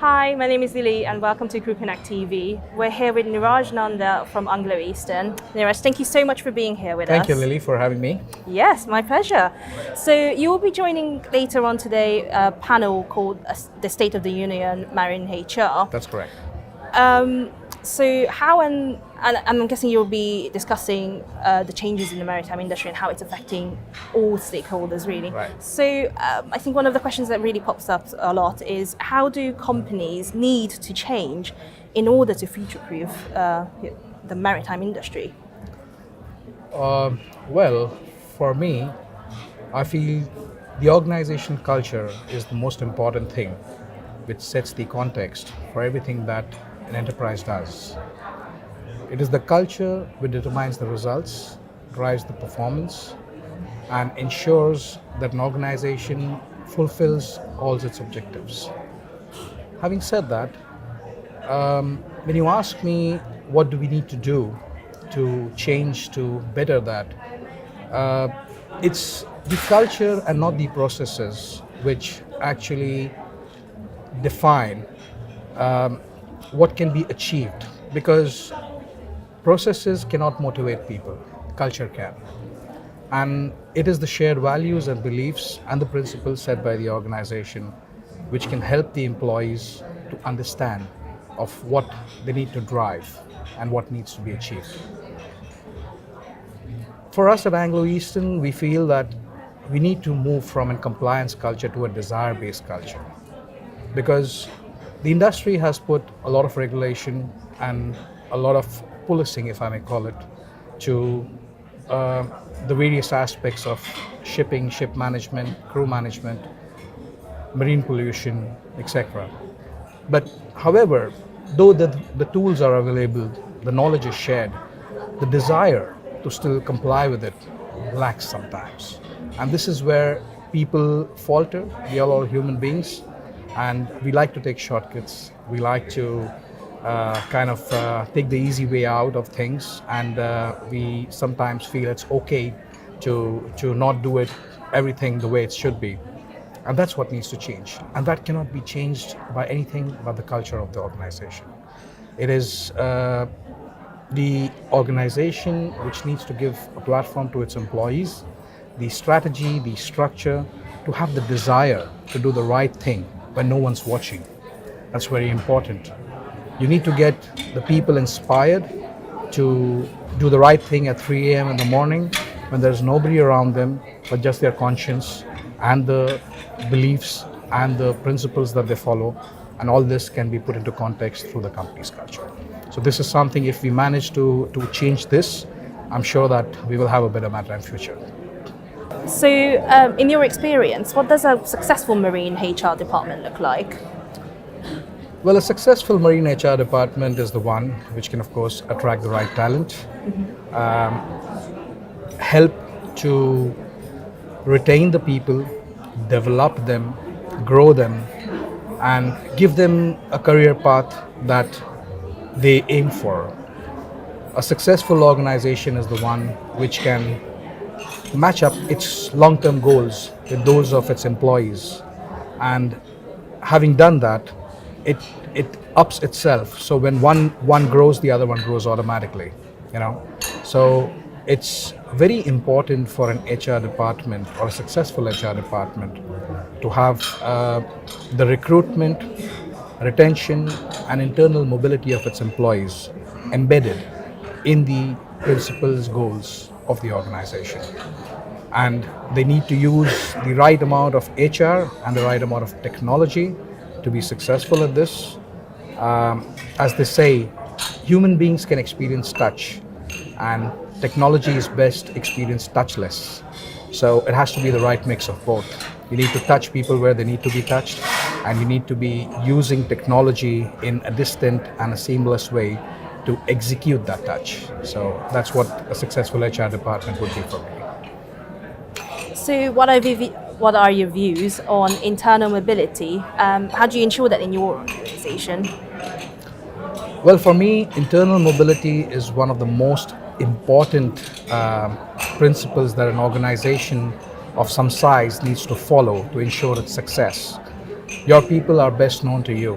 Hi, my name is Lily and welcome to CrewConnect TV. We're here with Niraj Nanda from Anglo Eastern. Niraj, thank you so much for being here with us. Thank you, Lily, for having me. Yes, my pleasure. So you will be joining later on today a panel called The State of the Union Marine HR. That's correct. So how and I'm guessing you'll be discussing the changes in the maritime industry and how it's affecting all stakeholders, really. Right. So I think one of the questions that really pops up a lot is how do companies need to change in order to future-proof the maritime industry? Well, for me, I feel the organization culture is the most important thing, which sets the context for everything that an enterprise does. It is the culture which determines the results, drives the performance, and ensures that an organization fulfills all its objectives. Having said that, when you ask me what do we need to do to change to better that, it's the culture and not the processes which actually define what can be achieved, because processes cannot motivate people, culture can. And it is the shared values and beliefs and the principles set by the organization which can help the employees to understand of what they need to drive and what needs to be achieved. For us at Anglo Eastern, we feel that we need to move from a compliance culture to a desire-based culture, because the industry has put a lot of regulation and a lot of policing, if I may call it, to the various aspects of shipping, ship management, crew management, marine pollution, etc. But however, though the tools are available, the knowledge is shared, the desire to still comply with it lacks sometimes. And this is where people falter. We are all human beings, and we like to take shortcuts. We like to take the easy way out of things, and we sometimes feel it's okay to not do it everything the way it should be. And that's what needs to change. And that cannot be changed by anything but the culture of the organization. It is the organization which needs to give a platform to its employees, the strategy, the structure, to have the desire to do the right thing when no one's watching. That's very important. You need to get the people inspired to do the right thing at 3 a.m. in the morning when there's nobody around them but just their conscience and the beliefs and the principles that they follow. And all this can be put into context through the company's culture. So this is something, if we manage to change this, I'm sure that we will have a better maritime future. So in your experience, what does a successful marine HR department look like? Well, a successful marine HR department is the one which can, of course, attract the right talent, help to retain the people, develop them, grow them, and give them a career path that they aim for. A successful organization is the one which can match up its long-term goals with those of its employees, and having done that, it ups itself. So when one grows, the other one grows automatically. So it's very important for an HR department or a successful HR department to have the recruitment, retention, and internal mobility of its employees embedded in the principles, goals of the organization. And they need to use the right amount of HR and the right amount of technology to be successful at this. As they say, human beings can experience touch, and technology is best experienced touchless. So it has to be the right mix of both. You need to touch people where they need to be touched, and you need to be using technology in a distant and a seamless way to execute that touch. So that's what a successful HR department would be for me. So what are your views on internal mobility? How do you ensure that in your organization? Well, for me, internal mobility is one of the most important principles that an organization of some size needs to follow to ensure its success. Your people are best known to you.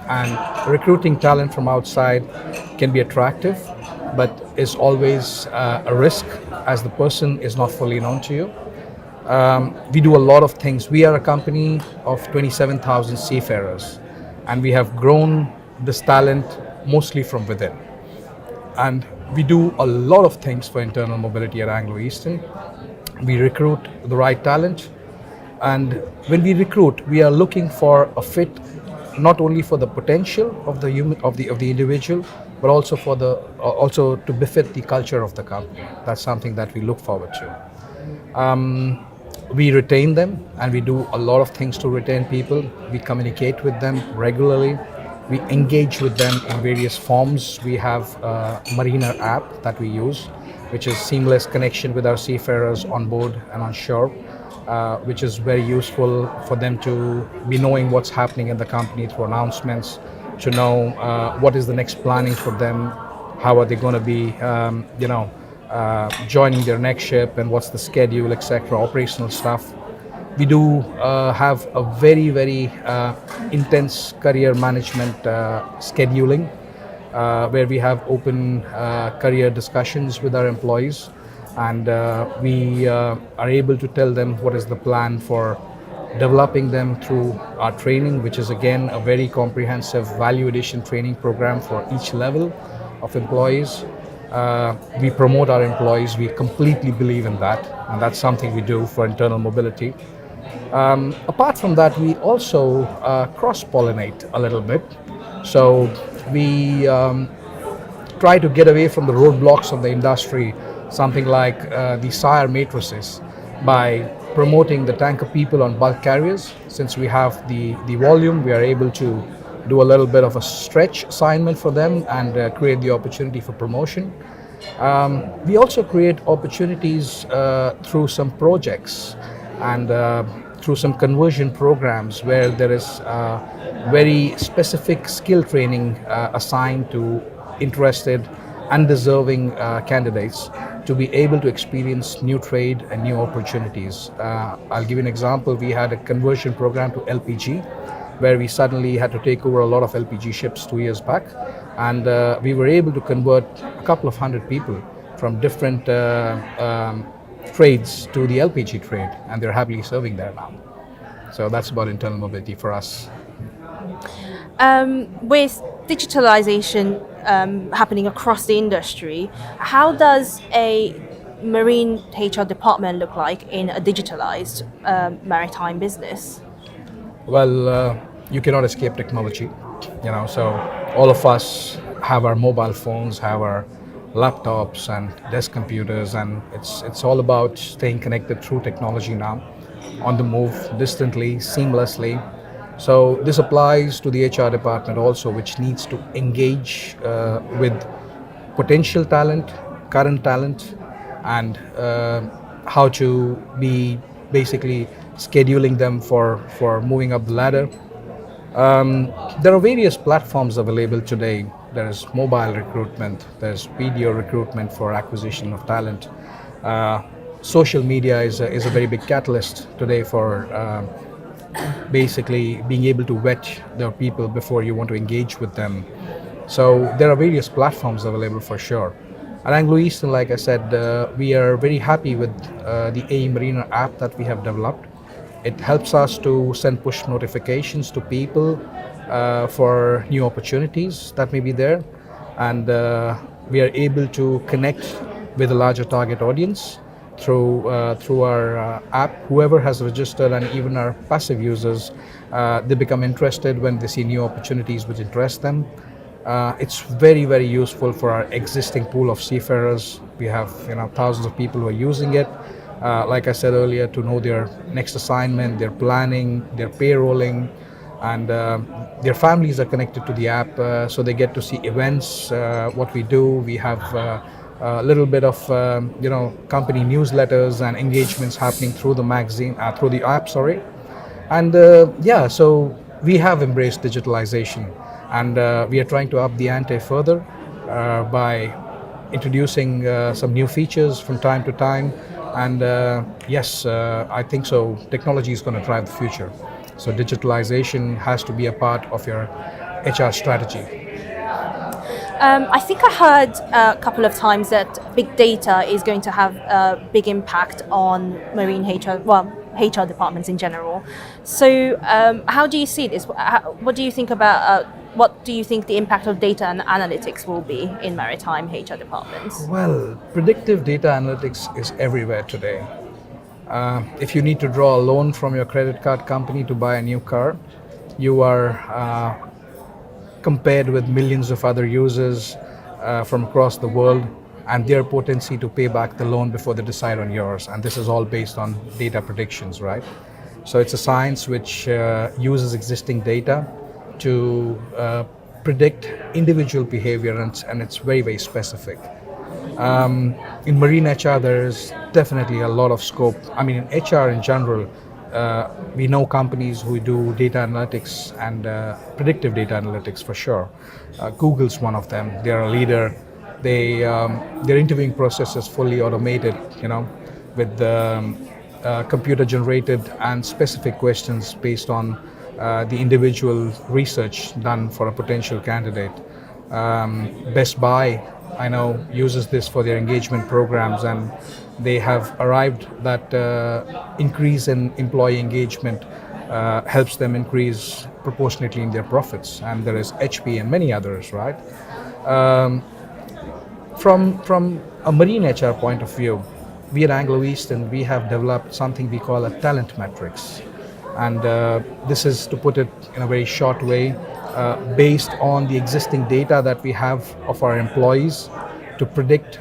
And recruiting talent from outside can be attractive, but is always a risk as the person is not fully known to you. We do a lot of things. We are a company of 27,000 seafarers, and we have grown this talent mostly from within. And we do a lot of things for internal mobility at Anglo Eastern. We recruit the right talent, and when we recruit, we are looking for a fit, not only for the potential of the human of the individual, but also for the also to befit the culture of the company. That's something that we look forward to. We retain them, and we do a lot of things to retain people. We communicate with them regularly. We engage with them in various forms. We have a Marina app that we use, which is seamless connection with our seafarers on board and on shore, which is very useful for them to be knowing what's happening in the company through announcements, to know what is the next planning for them, how are they going to be, joining their next ship, and what's the schedule, etc., operational stuff. We do have a very intense career management scheduling, where we have open career discussions with our employees, and we are able to tell them what is the plan for developing them through our training, which is again a very comprehensive value addition training program for each level of employees. We promote our employees. We completely believe in that, and that's something we do for internal mobility. Apart from that, we also cross-pollinate a little bit. So we try to get away from the roadblocks of the industry, something like the sire matrices, by promoting the tanker people on bulk carriers. Since we have the volume, we are able to do a little bit of a stretch assignment for them and create the opportunity for promotion. We also create opportunities through some projects and through some conversion programs where there is very specific skill training assigned to interested and deserving candidates to be able to experience new trade and new opportunities. I'll give you an example. We had a conversion program to LPG, where we suddenly had to take over a lot of LPG ships 2 years back, and we were able to convert a couple of hundred people from different trades to the LPG trade, and they're happily serving there now. So that's about internal mobility for us. With digitalization happening across the industry, how does a marine HR department look like in a digitalized maritime business? Well, you cannot escape technology, so all of us have our mobile phones, have our laptops and desk computers, and it's all about staying connected through technology now, on the move, distantly, seamlessly. So this applies to the HR department also, which needs to engage with potential talent, current talent, and how to be basically scheduling them for moving up the ladder. There are various platforms available today. There is mobile recruitment, there's video recruitment for acquisition of talent. Social media is a very big catalyst today for basically being able to vet their people before you want to engage with them. So there are various platforms available for sure. At Anglo Eastern, like I said, we are very happy with the AE Marina app that we have developed. It helps us to send push notifications to people for new opportunities that may be there, and we are able to connect with a larger target audience through our app. Whoever has registered, and even our passive users, they become interested when they see new opportunities which interest them. It's very useful for our existing pool of seafarers. We have thousands of people who are using it. Like I said earlier, to know their next assignment, their planning, their payrolling, and their families are connected to the app, so they get to see events, what we do. We have a little bit of company newsletters and engagements happening through the magazine, through the app, sorry. And so we have embraced digitalization, and we are trying to up the ante further by introducing some new features from time to time. And yes, I think so. Technology is going to drive the future. So digitalization has to be a part of your HR strategy. I think I heard a couple of times that big data is going to have a big impact on marine HR, well, HR departments in general. So, how do you see this? What do you think about? What do you think the impact of data and analytics will be in maritime HR departments? Well, predictive data analytics is everywhere today. If you need to draw a loan from your credit card company to buy a new car, you are compared with millions of other users from across the world and their potency to pay back the loan before they decide on yours. And this is all based on data predictions, right? So it's a science which uses existing data to predict individual behavior, and it's very, very specific. In marine HR, there is definitely a lot of scope. I mean, in HR in general, we know companies who do data analytics and predictive data analytics for sure. Google's one of them. They're a leader. Their interviewing process is fully automated, with computer-generated and specific questions based on the individual research done for a potential candidate. Best Buy, I know, uses this for their engagement programs, and they have arrived that increase in employee engagement helps them increase proportionately in their profits. And there is HP and many others, right? From a marine HR point of view, we at Anglo Eastern, we have developed something we call a talent metrics. And this is, to put it in a very short way, based on the existing data that we have of our employees to predict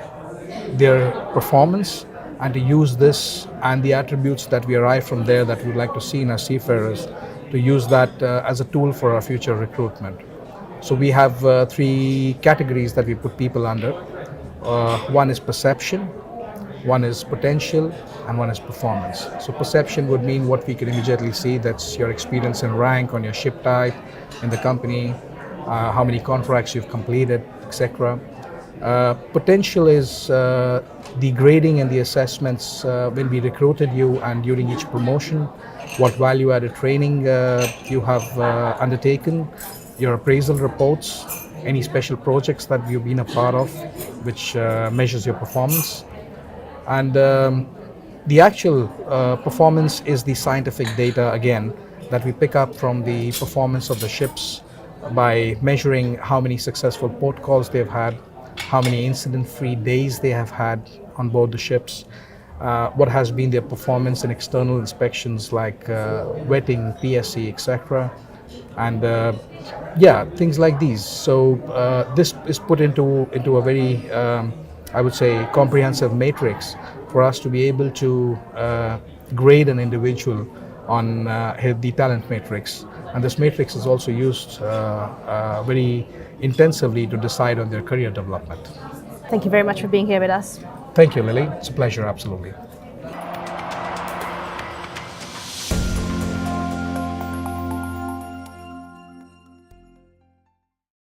their performance and to use this and the attributes that we arrive from there that we'd like to see in our seafarers to use that as a tool for our future recruitment. So we have three categories that we put people under. One is perception, one is potential, and one is performance. So perception would mean what we can immediately see. That's your experience and rank on your ship type in the company, how many contracts you've completed, etc. Potential is the grading and the assessments when we recruited you and during each promotion, what value-added training you have undertaken, your appraisal reports, any special projects that you've been a part of, which measures your performance. And the actual performance is the scientific data, again, that we pick up from the performance of the ships by measuring how many successful port calls they've had, how many incident-free days they have had on board the ships, what has been their performance in external inspections like wetting, PSC, etc. And things like these. So this is put into a very, I would say, comprehensive matrix for us to be able to grade an individual on the talent matrix. And this matrix is also used very intensively to decide on their career development. Thank you very much for being here with us. Thank you, Lily. It's a pleasure, absolutely.